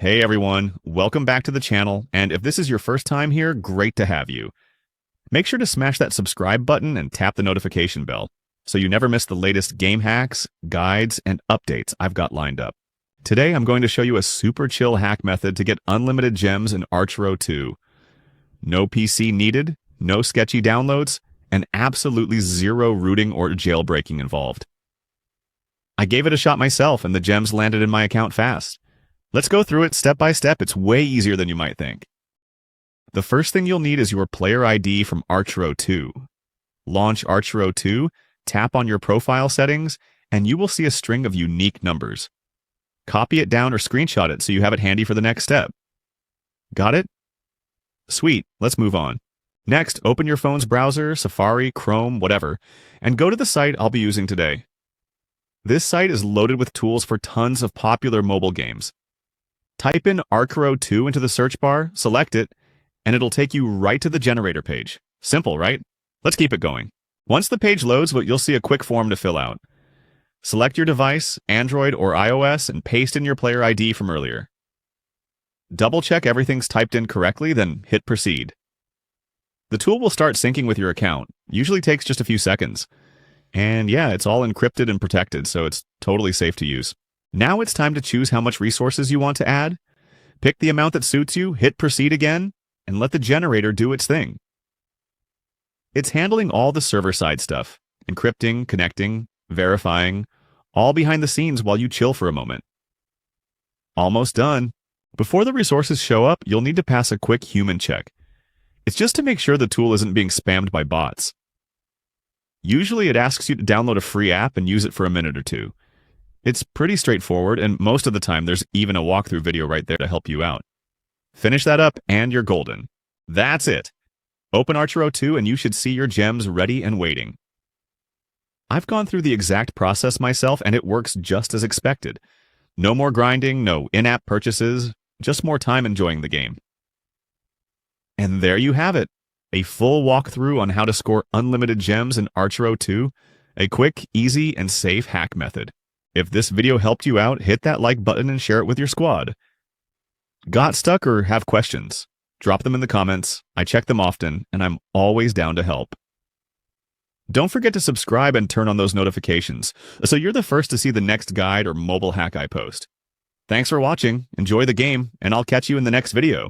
Hey everyone, welcome back to the channel, and if this is your first time here, great to have you. Make sure to smash that subscribe button and tap the notification bell, so you never miss the latest game hacks, guides, and updates I've got lined up. Today I'm going to show you a super chill hack method to get unlimited gems in Archero 2. No PC needed, no sketchy downloads, and absolutely zero rooting or jailbreaking involved. I gave it a shot myself and the gems landed in my account fast. Let's go through it step by step. It's way easier than you might think. The first thing you'll need is your player ID from Archero 2. Launch Archero 2, tap on your profile settings, and you will see a string of unique numbers. Copy it down or screenshot it so you have it handy for the next step. Got it? Sweet, let's move on. Next, open your phone's browser, Safari, Chrome, whatever, and go to the site I'll be using today. This site is loaded with tools for tons of popular mobile games. Type in Archero 2 into the search bar, select it, and it'll take you right to the generator page. Simple, right? Let's keep it going. Once the page loads, you'll see a quick form to fill out. Select your device, Android or iOS, and paste in your player ID from earlier. Double-check everything's typed in correctly, then hit proceed. The tool will start syncing with your account. Usually takes just a few seconds. And yeah, it's all encrypted and protected, so it's totally safe to use. Now it's time to choose how much resources you want to add. Pick the amount that suits you, hit proceed again, and let the generator do its thing. It's handling all the server-side stuff, encrypting, connecting, verifying, all behind the scenes while you chill for a moment. Almost done. Before the resources show up, you'll need to pass a quick human check. It's just to make sure the tool isn't being spammed by bots. Usually it asks you to download a free app and use it for a minute or two. It's pretty straightforward, and most of the time there's even a walkthrough video right there to help you out. Finish that up and you're golden. That's it. Open Archero 2 and you should see your gems ready and waiting. I've gone through the exact process myself and it works just as expected. No more grinding, no in-app purchases, just more time enjoying the game. And there you have it. A full walkthrough on how to score unlimited gems in Archero 2. A quick, easy, and safe hack method. If this video helped you out, hit that like button and share it with your squad. Got stuck or have questions? Drop them in the comments. I check them often, and I'm always down to help. Don't forget to subscribe and turn on those notifications, so you're the first to see the next guide or mobile hack I post. Thanks for watching, enjoy the game, and I'll catch you in the next video.